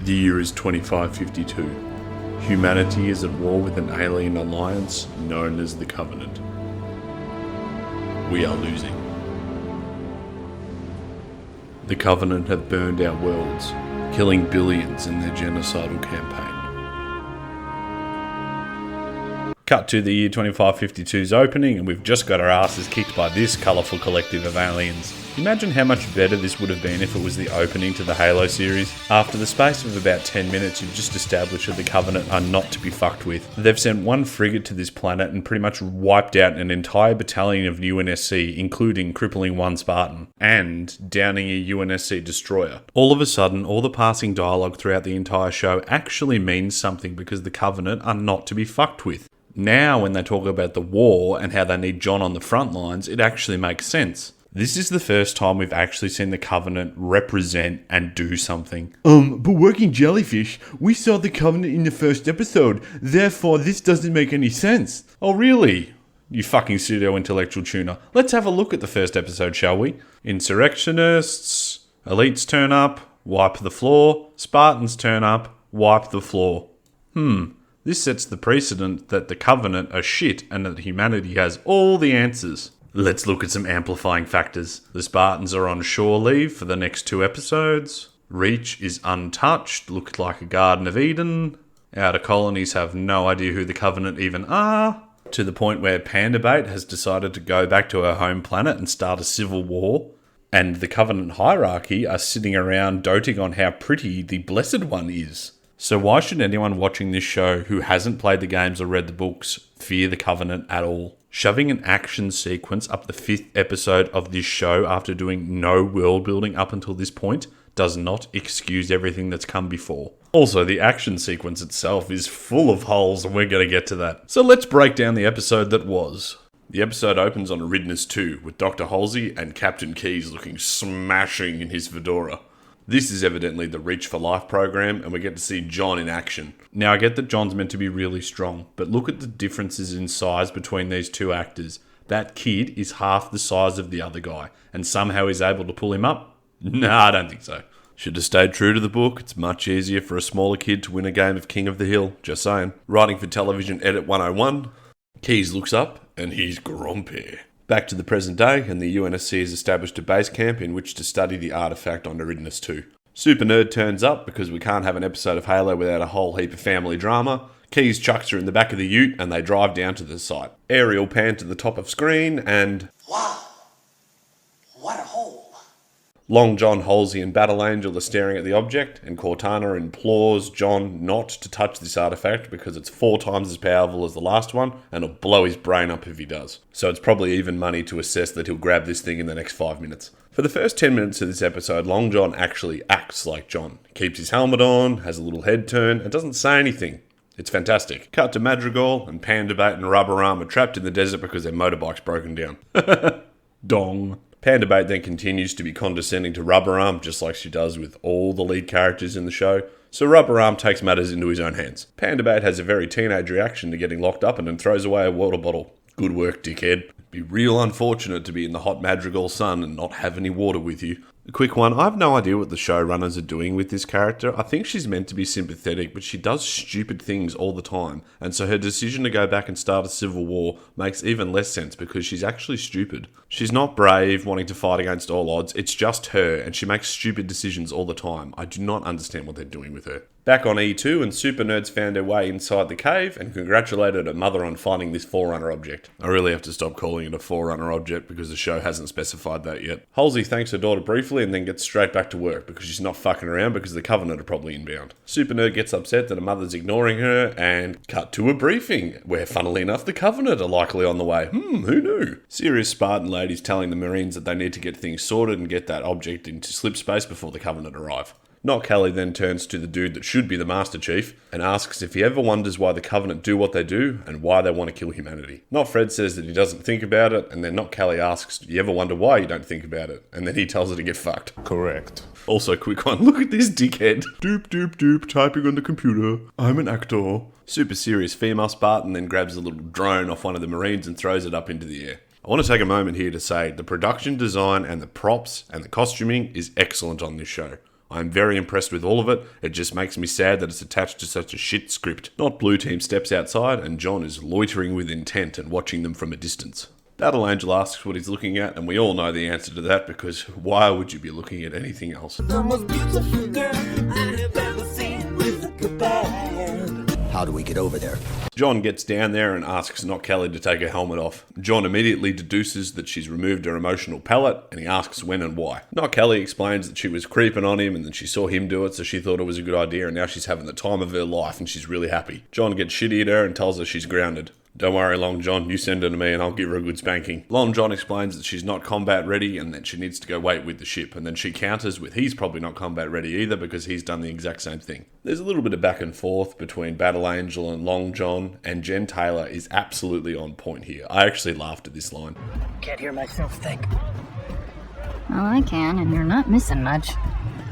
The year is 2552. Humanity is at war with an alien alliance known as the Covenant. We are losing. The Covenant have burned our worlds, killing billions in their genocidal campaign. Cut to the year 2552's opening, and we've just got our asses kicked by this colourful collective of aliens. Imagine how much better this would have been if it was the opening to the Halo series. After the space of about 10 minutes, you've just established that the Covenant are not to be fucked with. They've sent one frigate to this planet and pretty much wiped out an entire battalion of UNSC, including crippling one Spartan, and downing a UNSC destroyer. All of a sudden, all the passing dialogue throughout the entire show actually means something because the Covenant are not to be fucked with. Now, when they talk about the war and how they need John on the front lines, it actually makes sense. This is the first time we've actually seen the Covenant represent and do something. But working jellyfish, we saw the Covenant in the first episode, therefore this doesn't make any sense. Oh really? You fucking pseudo-intellectual tuner. Let's have a look at the first episode, shall we? Insurrectionists, elites turn up, wipe the floor, Spartans turn up, wipe the floor. This sets the precedent that the Covenant are shit and that humanity has all the answers. Let's look at some amplifying factors. The Spartans are on shore leave for the next 2 episodes. Reach is untouched, looked like a Garden of Eden. Outer colonies have no idea who the Covenant even are. To the point where Pandabate has decided to go back to her home planet and start a civil war. And the Covenant hierarchy are sitting around doting on how pretty the Blessed One is. So why should anyone watching this show who hasn't played the games or read the books fear the Covenant at all? Shoving an action sequence up the 5th episode of this show after doing no world building up until this point does not excuse everything that's come before. Also, the action sequence itself is full of holes and we're going to get to that. So let's break down the episode that was. The episode opens on Eridness 2 with Dr. Halsey and Captain Keyes looking smashing in his fedora. This is evidently the Reach for Life program, and we get to see John in action. Now, I get that John's meant to be really strong, but look at the differences in size between these two actors. That kid is half the size of the other guy, and somehow he's able to pull him up? Nah, I don't think so. Should have stayed true to the book. It's much easier for a smaller kid to win a game of King of the Hill. Just saying. Writing for television edit 101. Keyes looks up, and he's grumpy. Back to the present day, and the UNSC has established a base camp in which to study the artifact on Eridness 2. Super Nerd turns up because we can't have an episode of Halo without a whole heap of family drama. Keyes chucks her in the back of the ute, and they drive down to the site. Aerial pan to the top of screen, and... Wow! What a hole! Long John, Halsey and Battle Angel are staring at the object, and Cortana implores John not to touch this artifact because it's 4 times as powerful as the last one, and it'll blow his brain up if he does. So it's probably even money to assess that he'll grab this thing in the next 5 minutes. For the first 10 minutes of this episode, Long John actually acts like John. Keeps his helmet on, has a little head turn, and doesn't say anything. It's fantastic. Cut to Madrigal, and Pandabate and Rubber Arm are trapped in the desert because their motorbike's broken down. Dong. Pandabate then continues to be condescending to Rubber Arm, just like she does with all the lead characters in the show, so Rubber Arm takes matters into his own hands. Pandabate has a very teenage reaction to getting locked up and then throws away a water bottle. Good work, dickhead. It'd be real unfortunate to be in the hot Madrigal sun and not have any water with you. A quick one, I have no idea what the showrunners are doing with this character. I think she's meant to be sympathetic, but she does stupid things all the time, and so her decision to go back and start a civil war makes even less sense because she's actually stupid. She's not brave, wanting to fight against all odds, it's just her, and she makes stupid decisions all the time. I do not understand what they're doing with her. Back on E2, and Super Nerds found her way inside the cave and congratulated her mother on finding this Forerunner object. I really have to stop calling it a Forerunner object because the show hasn't specified that yet. Halsey thanks her daughter briefly and then gets straight back to work because she's not fucking around because the Covenant are probably inbound. Super Nerd gets upset that her mother's ignoring her and cut to a briefing where, funnily enough, the Covenant are likely on the way. Who knew? Serious Spartan ladies telling the Marines that they need to get things sorted and get that object into slip space before the Covenant arrive. Not Kelly then turns to the dude that should be the Master Chief and asks if he ever wonders why the Covenant do what they do and why they want to kill humanity. Not Fred says that he doesn't think about it, and then Not Kelly asks, do you ever wonder why you don't think about it? And then he tells her to get fucked. Correct. Also, quick one, look at this dickhead. Doop doop doop, typing on the computer. I'm an actor. Super serious female Spartan then grabs a little drone off one of the Marines and throws it up into the air. I want to take a moment here to say the production design and the props and the costuming is excellent on this show. I'm very impressed with all of it. It just makes me sad that it's attached to such a shit script. Not Blue Team steps outside and John is loitering with intent and watching them from a distance. Battle Angel asks what he's looking at, and we all know the answer to that because why would you be looking at anything else? The most beautiful girl I have ever seen with a bad. How do we get over there? John gets down there and asks Not Kelly to take her helmet off. John immediately deduces that she's removed her emotional palette, and he asks when and why. Not Kelly explains that she was creeping on him and then she saw him do it, so she thought it was a good idea, and now she's having the time of her life and she's really happy. John gets shitty at her and tells her she's grounded. Don't worry, Long John, you send her to me and I'll give her a good spanking. Long John explains that she's not combat ready and that she needs to go wait with the ship, and then she counters with he's probably not combat ready either because he's done the exact same thing. There's a little bit of back and forth between Battle Angel and Long John, and Jen Taylor is absolutely on point here. I actually laughed at this line. Can't hear myself think. Well, I can, and you're not missing much.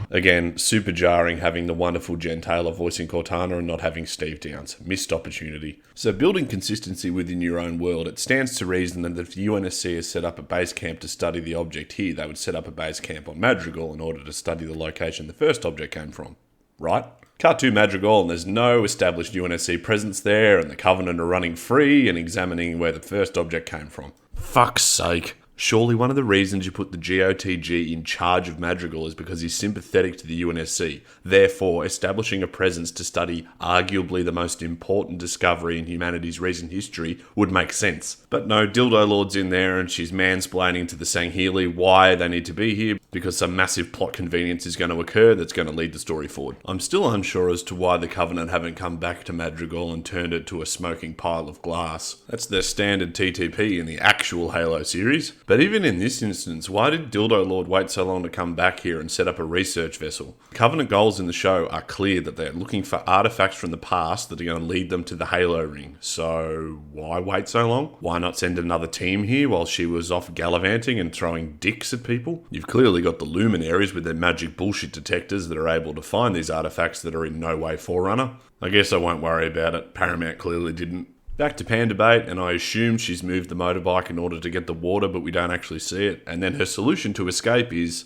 Again, super jarring having the wonderful Jen Taylor voicing Cortana and not having Steve Downs. Missed opportunity. So building consistency within your own world, it stands to reason that if the UNSC has set up a base camp to study the object here, they would set up a base camp on Madrigal in order to study the location the first object came from. Right? Cut to Madrigal and there's no established UNSC presence there, and the Covenant are running free and examining where the first object came from. Fuck's sake. Surely one of the reasons you put the GOTG in charge of Madrigal is because he's sympathetic to the UNSC, therefore establishing a presence to study arguably the most important discovery in humanity's recent history would make sense. But no, Dildo Lord's in there and she's mansplaining to the Sangheili why they need to be here because some massive plot convenience is going to occur that's going to lead the story forward. I'm still unsure as to why the Covenant haven't come back to Madrigal and turned it to a smoking pile of glass. That's their standard TTP in the actual Halo series. But even in this instance, why did Dildo Lord wait so long to come back here and set up a research vessel? Covenant goals in the show are clear that they're looking for artifacts from the past that are going to lead them to the Halo ring. So why wait so long? Why not send another team here while she was off gallivanting and throwing dicks at people? You've clearly got the Luminaries with their magic bullshit detectors that are able to find these artifacts that are in no way Forerunner. I guess I won't worry about it. Paramount clearly didn't. Back to Panda Bait, and I assume she's moved the motorbike in order to get the water, but we don't actually see it. And then her solution to escape is...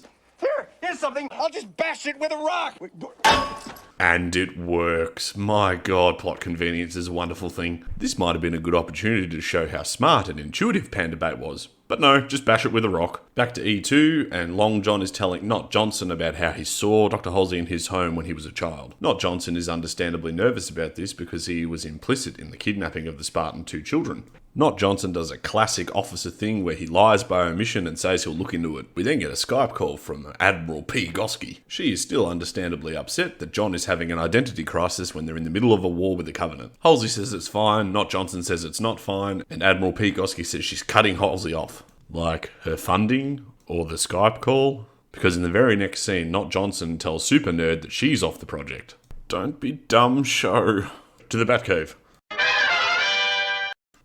Here's something. I'll just bash it with a rock. And it works. My god, plot convenience is a wonderful thing. This might have been a good opportunity to show how smart and intuitive Panda Bait was. But no, just bash it with a rock. Back to E2, and Long John is telling Not Johnson about how he saw Dr. Halsey in his home when he was a child. Not Johnson is understandably nervous about this because he was implicit in the kidnapping of the Spartan 2 children. Not Johnson does a classic officer thing where he lies by omission and says he'll look into it. We then get a Skype call from Admiral P. Goski. She is still understandably upset that John is having an identity crisis when they're in the middle of a war with the Covenant. Halsey says it's fine, Not Johnson says it's not fine, and Admiral P. Goski says she's cutting Halsey off. Like her funding or the Skype call? Because in the very next scene, Not Johnson tells Super Nerd that she's off the project. Don't be dumb, show. To the Batcave.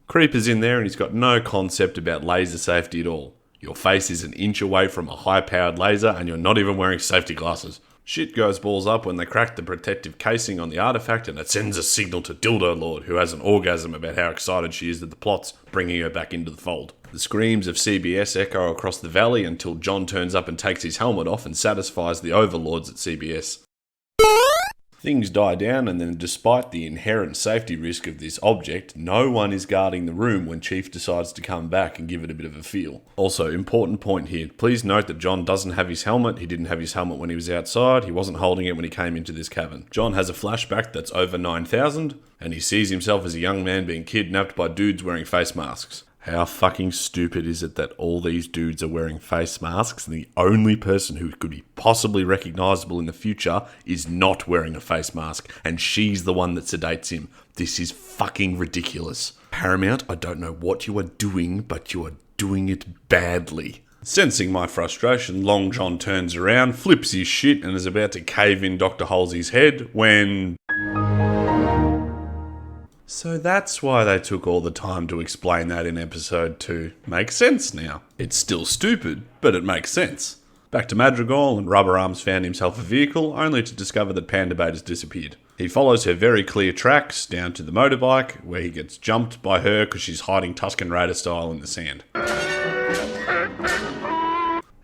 Creeper's in there and he's got no concept about laser safety at all. Your face is an inch away from a high-powered laser and you're not even wearing safety glasses. Shit goes balls up when they crack the protective casing on the artifact and it sends a signal to Dildo Lord, who has an orgasm about how excited she is that the plot's bringing her back into the fold. The screams of CBS echo across the valley until John turns up and takes his helmet off and satisfies the overlords at CBS. Things die down, and then despite the inherent safety risk of this object, no one is guarding the room when Chief decides to come back and give it a bit of a feel. Also, important point here, please note that John doesn't have his helmet. He didn't have his helmet when he was outside. He wasn't holding it when he came into this cavern. John has a flashback that's over 9,000, and he sees himself as a young man being kidnapped by dudes wearing face masks. How fucking stupid is it that all these dudes are wearing face masks and the only person who could be possibly recognisable in the future is not wearing a face mask, and she's the one that sedates him? This is fucking ridiculous. Paramount, I don't know what you are doing, but you are doing it badly. Sensing my frustration, Long John turns around, flips his shit, and is about to cave in Dr. Halsey's head when... So that's why they took all the time to explain that in episode 2. Makes sense now. It's still stupid, but it makes sense. Back to Madrigal, and Rubber Arms found himself a vehicle, only to discover that Panda Bait has disappeared. He follows her very clear tracks down to the motorbike, where he gets jumped by her because she's hiding Tusken Raider style in the sand.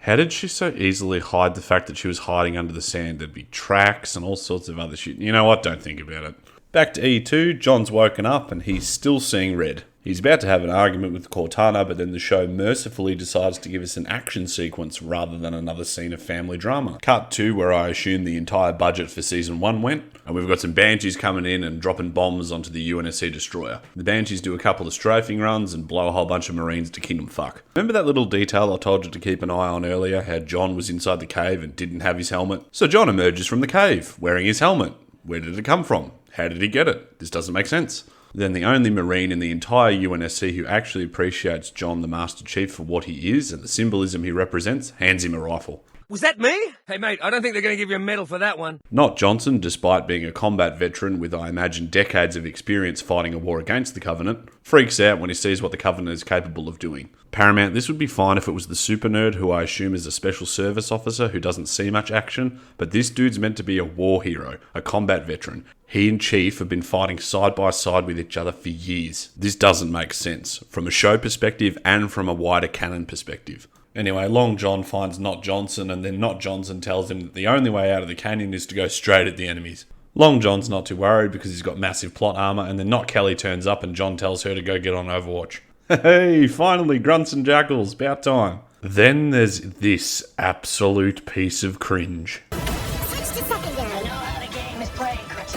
How did she so easily hide the fact that she was hiding under the sand? There'd be tracks and all sorts of other shit. You know what? Don't think about it. Back to E2, John's woken up and he's still seeing red. He's about to have an argument with Cortana, but then the show mercifully decides to give us an action sequence rather than another scene of family drama. Cut to where I assume the entire budget for season 1 went, and we've got some Banshees coming in and dropping bombs onto the UNSC destroyer. The Banshees do a couple of strafing runs and blow a whole bunch of Marines to kingdom fuck. Remember that little detail I told you to keep an eye on earlier, how John was inside the cave and didn't have his helmet? So John emerges from the cave, wearing his helmet. Where did it come from? How did he get it? This doesn't make sense. Then the only Marine in the entire UNSC who actually appreciates John the Master Chief for what he is and the symbolism he represents hands him a rifle. Was that me? Hey, mate, I don't think they're going to give you a medal for that one. Not Johnson, despite being a combat veteran with, I imagine, decades of experience fighting a war against the Covenant, freaks out when he sees what the Covenant is capable of doing. Paramount, this would be fine if it was the super nerd who I assume is a special service officer who doesn't see much action, but this dude's meant to be a war hero, a combat veteran. He and Chief have been fighting side by side with each other for years. This doesn't make sense, from a show perspective and from a wider canon perspective. Anyway, Long John finds Not Johnson, and then Not Johnson tells him that the only way out of the canyon is to go straight at the enemies. Long John's not too worried because he's got massive plot armor, and then Not Kelly turns up and John tells her to go get on Overwatch. Hey, finally, grunts and jackals, about time. Then there's this absolute piece of cringe. 60 seconds down. I know how the game is played, Chris.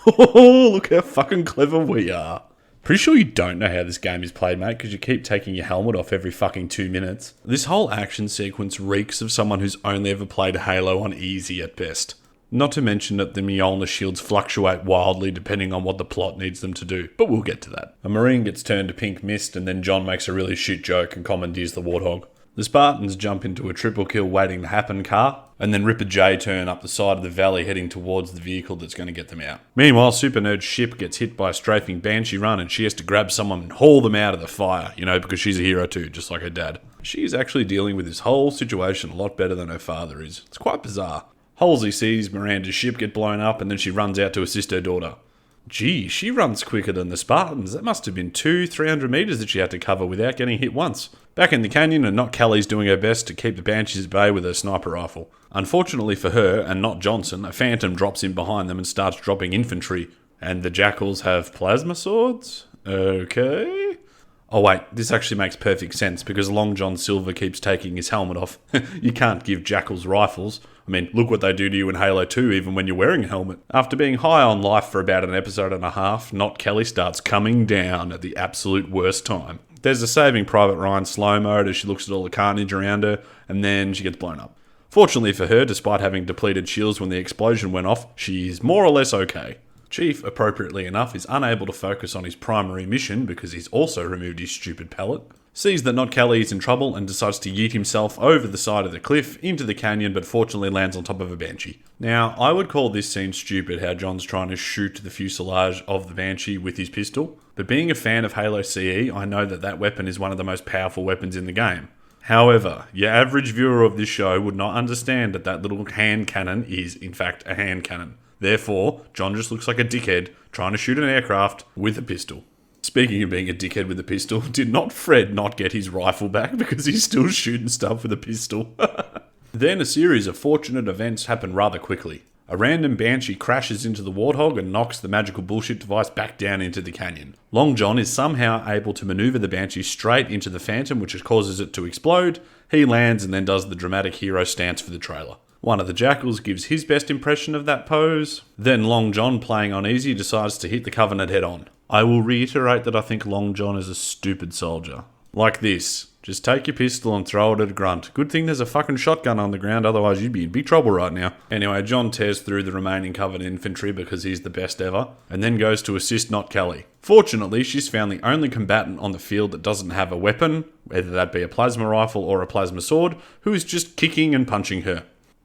Oh, look how fucking clever we are. Pretty sure you don't know how this game is played, mate, because you keep taking your helmet off every fucking 2 minutes. This whole action sequence reeks of someone who's only ever played Halo on easy at best. Not to mention that the Mjolnir shields fluctuate wildly depending on what the plot needs them to do, but we'll get to that. A Marine gets turned to pink mist, and then John makes a really shit joke and commandeers the Warthog. The Spartans jump into a triple kill waiting to happen car, and then Ripper J turn up the side of the valley heading towards the vehicle that's going to get them out. Meanwhile, Super Nerd's ship gets hit by a strafing Banshee run and she has to grab someone and haul them out of the fire, because she's a hero too, just like her dad. She is actually dealing with this whole situation a lot better than her father is. It's quite bizarre. Halsey sees Miranda's ship get blown up and then she runs out to assist her daughter. Gee, she runs quicker than the Spartans. That must have been 200-300 meters that she had to cover without getting hit once. Back in the canyon, and Not Kelly's doing her best to keep the Banshees at bay with her sniper rifle. Unfortunately for her, and Not Johnson, a Phantom drops in behind them and starts dropping infantry. And the Jackals have plasma swords? Okay. Oh wait, this actually makes perfect sense because Long John Silver keeps taking his helmet off. You can't give Jackals rifles. I mean, look what they do to you in Halo 2 even when you're wearing a helmet. After being high on life for about an episode and a half, Not Kelly starts coming down at the absolute worst time. There's a Saving Private Ryan slow mode as she looks at all the carnage around her, and then she gets blown up. Fortunately for her, despite having depleted shields when the explosion went off, she's more or less okay. Chief, appropriately enough, is unable to focus on his primary mission because he's also removed his stupid pellet, sees that Not Kelly is in trouble and decides to yeet himself over the side of the cliff into the canyon, but fortunately lands on top of a Banshee. Now, I would call this scene stupid how John's trying to shoot the fuselage of the Banshee with his pistol, but being a fan of Halo CE, I know that that weapon is one of the most powerful weapons in the game. However, your average viewer of this show would not understand that that little hand cannon is, in fact, a hand cannon. Therefore, John just looks like a dickhead trying to shoot an aircraft with a pistol. Speaking of being a dickhead with a pistol, did not Fred not get his rifle back because he's still shooting stuff with a pistol? Then a series of fortunate events happen rather quickly. A random Banshee crashes into the Warthog and knocks the magical bullshit device back down into the canyon. Long John is somehow able to maneuver the Banshee straight into the Phantom, which causes it to explode. He lands and then does the dramatic hero stance for the trailer. One of the Jackals gives his best impression of that pose. Then Long John, playing on easy, decides to hit the Covenant head on. I will reiterate that I think Long John is a stupid soldier. Like this. Just take your pistol and throw it at a grunt. Good thing there's a fucking shotgun on the ground, otherwise you'd be in big trouble right now. Anyway, John tears through the remaining Covenant infantry because he's the best ever, and then goes to assist Not Kelly. Fortunately, she's found the only combatant on the field that doesn't have a weapon, whether that be a plasma rifle or a plasma sword, who is just kicking and punching her.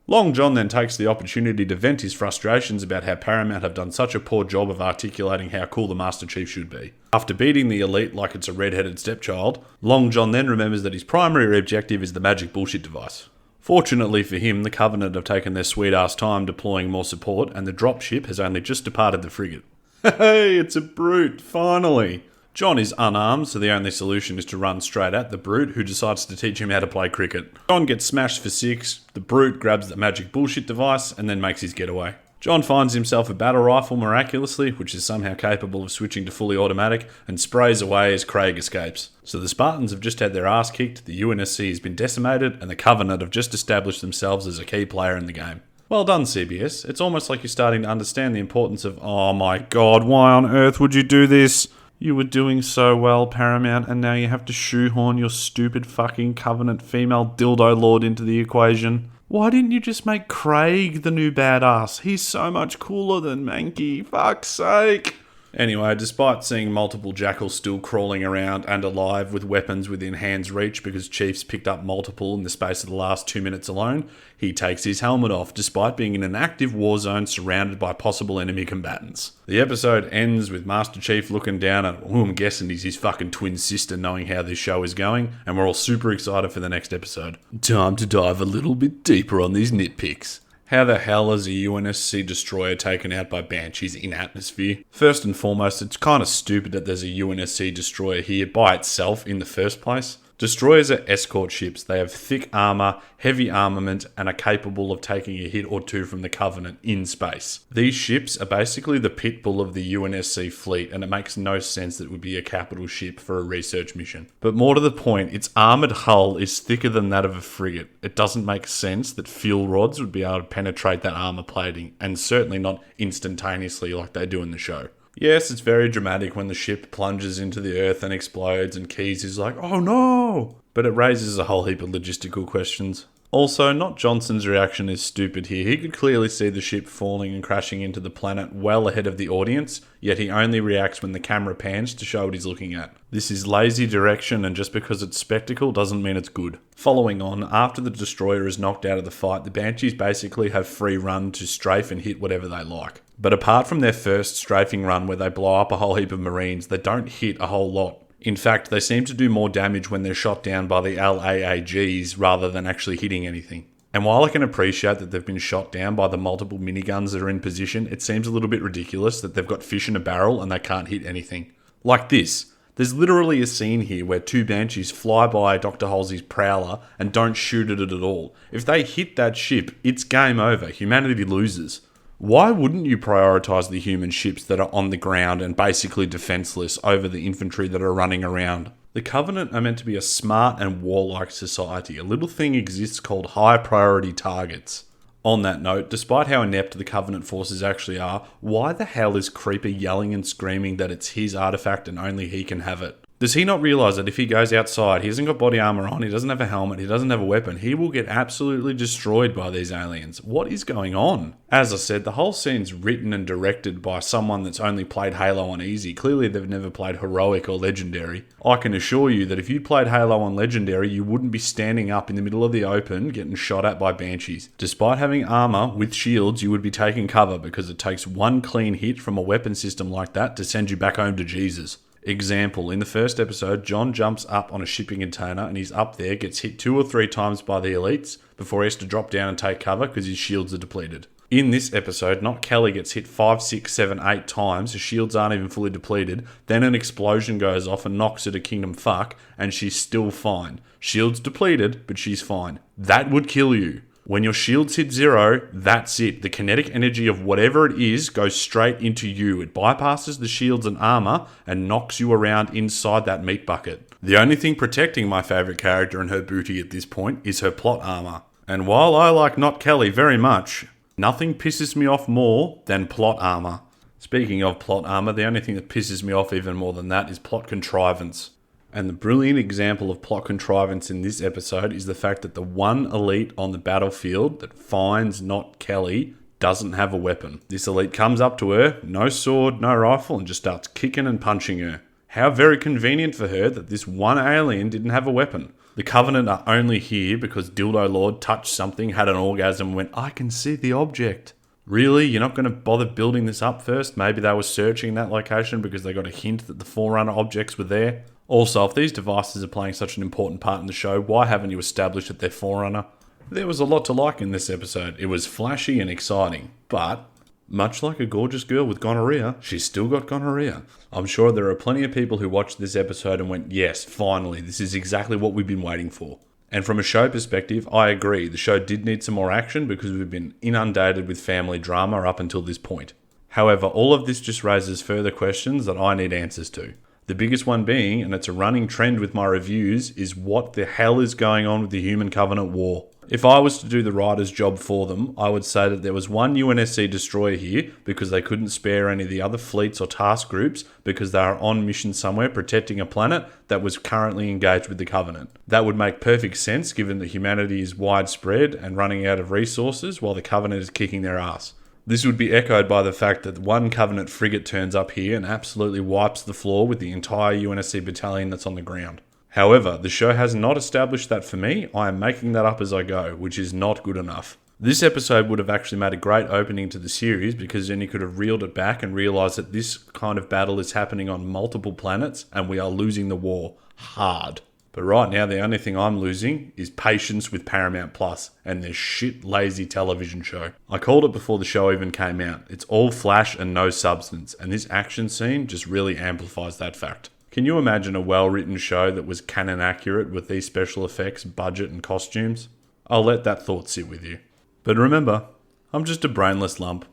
Long John then takes the opportunity to vent his frustrations about how Paramount have done such a poor job of articulating how cool the Master Chief should be. After beating the Elite like it's a red-headed stepchild, Long John then remembers that his primary objective is the magic bullshit device. Fortunately for him, the Covenant have taken their sweet-ass time deploying more support, and the dropship has only just departed the frigate. Hey, it's a brute, finally! John is unarmed, so the only solution is to run straight at the Brute, who decides to teach him how to play cricket. John gets smashed for 6, the Brute grabs the magic bullshit device, and then makes his getaway. John finds himself a battle rifle miraculously, which is somehow capable of switching to fully automatic, and sprays away as Craig escapes. So the Spartans have just had their ass kicked, the UNSC has been decimated, and the Covenant have just established themselves as a key player in the game. Well done, CBS. It's almost like you're starting to understand the importance of, oh my god, why on earth would you do this? You were doing so well, Paramount, and now you have to shoehorn your stupid fucking Covenant female dildo lord into the equation. Why didn't you just make Craig the new badass? He's so much cooler than Makee. Fuck's sake. Anyway, despite seeing multiple jackals still crawling around and alive with weapons within hand's reach because Chief's picked up multiple in the space of the last 2 minutes alone, he takes his helmet off despite being in an active war zone surrounded by possible enemy combatants. The episode ends with Master Chief looking down at who I'm guessing is his fucking twin sister, knowing how this show is going, and we're all super excited for the next episode. Time to dive a little bit deeper on these nitpicks. How the hell is a UNSC destroyer taken out by Banshees in atmosphere? First and foremost, it's kind of stupid that there's a UNSC destroyer here by itself in the first place. Destroyers are escort ships. They have thick armor, heavy armament, and are capable of taking a hit or two from the Covenant in space. These ships are basically the pit bull of the UNSC fleet, and it makes no sense that it would be a capital ship for a research mission. But more to the point, its armored hull is thicker than that of a frigate. It doesn't make sense that fuel rods would be able to penetrate that armor plating, and certainly not instantaneously like they do in the show. Yes, it's very dramatic when the ship plunges into the earth and explodes and Keyes is like, oh no! But it raises a whole heap of logistical questions. Also, not Johnson's reaction is stupid here. He could clearly see the ship falling and crashing into the planet well ahead of the audience, yet he only reacts when the camera pans to show what he's looking at. This is lazy direction, and just because it's spectacle doesn't mean it's good. Following on, after the destroyer is knocked out of the fight, the Banshees basically have free run to strafe and hit whatever they like. But apart from their first strafing run where they blow up a whole heap of Marines, they don't hit a whole lot. In fact, they seem to do more damage when they're shot down by the LAAGs rather than actually hitting anything. And while I can appreciate that they've been shot down by the multiple miniguns that are in position, it seems a little bit ridiculous that they've got fish in a barrel and they can't hit anything. Like this. There's literally a scene here where 2 Banshees fly by Dr. Halsey's Prowler and don't shoot at it at all. If they hit that ship, it's game over. Humanity loses. Why wouldn't you prioritise the human ships that are on the ground and basically defenceless over the infantry that are running around? The Covenant are meant to be a smart and warlike society. A little thing exists called high priority targets. On that note, despite how inept the Covenant forces actually are, why the hell is Creeper yelling and screaming that it's his artifact and only he can have it? Does he not realise that if he goes outside, he hasn't got body armour on, he doesn't have a helmet, he doesn't have a weapon, he will get absolutely destroyed by these aliens? What is going on? As I said, the whole scene's written and directed by someone that's only played Halo on Easy. Clearly they've never played Heroic or Legendary. I can assure you that if you played Halo on Legendary, you wouldn't be standing up in the middle of the open getting shot at by Banshees. Despite having armour with shields, you would be taking cover because it takes one clean hit from a weapon system like that to send you back home to Jesus. Example, in the first episode, John jumps up on a shipping container and he's up there, gets hit 2 or 3 times by the elites before he has to drop down and take cover because his shields are depleted. In this episode, Not Kelly gets hit 5, 6, 7, 8 times, her shields aren't even fully depleted, then an explosion goes off and knocks her to Kingdom Fuck, and she's still fine. Shields depleted, but she's fine. That would kill you. When your shields hit 0, that's it. The kinetic energy of whatever it is goes straight into you. It bypasses the shields and armor and knocks you around inside that meat bucket. The only thing protecting my favourite character and her booty at this point is her plot armor. And while I like Not Kelly very much, nothing pisses me off more than plot armor. Speaking of plot armor, the only thing that pisses me off even more than that is plot contrivance. And the brilliant example of plot contrivance in this episode is the fact that the one elite on the battlefield that finds Not Kelly doesn't have a weapon. This elite comes up to her, no sword, no rifle, and just starts kicking and punching her. How very convenient for her that this one alien didn't have a weapon. The Covenant are only here because Dildo Lord touched something, had an orgasm, and went, I can see the object. Really? You're not going to bother building this up first? Maybe they were searching that location because they got a hint that the Forerunner objects were there. Also, if these devices are playing such an important part in the show, why haven't you established that they're Forerunner? There was a lot to like in this episode. It was flashy and exciting, but Much like a gorgeous girl with gonorrhea, she's still got gonorrhea. I'm sure there are plenty of people who watched this episode and went, yes, finally, this is exactly what we've been waiting for. And from a show perspective, I agree, the show did need some more action because we've been inundated with family drama up until this point. However, all of this just raises further questions that I need answers to. The biggest one being, and it's a running trend with my reviews, is what the hell is going on with the Human Covenant war? If I was to do the writer's job for them, I would say that there was one UNSC destroyer here because they couldn't spare any of the other fleets or task groups because they are on mission somewhere protecting a planet that was currently engaged with the Covenant. That would make perfect sense given that humanity is widespread and running out of resources while the Covenant is kicking their ass. This would be echoed by the fact that one Covenant frigate turns up here and absolutely wipes the floor with the entire UNSC battalion that's on the ground. However, the show has not established that for me. I am making that up as I go, which is not good enough. This episode would have actually made a great opening to the series because then you could have reeled it back and realised that this kind of battle is happening on multiple planets and we are losing the war hard. But right now, the only thing I'm losing is patience with Paramount Plus and their shit lazy television show. I called it before the show even came out. It's all flash and no substance, and this action scene just really amplifies that fact. Can you imagine a well-written show that was canon accurate with these special effects, budget and costumes? I'll let that thought sit with you. But remember, I'm just a brainless lump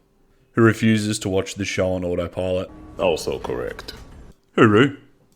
who refuses to watch the show on autopilot. Also correct. Hooroo.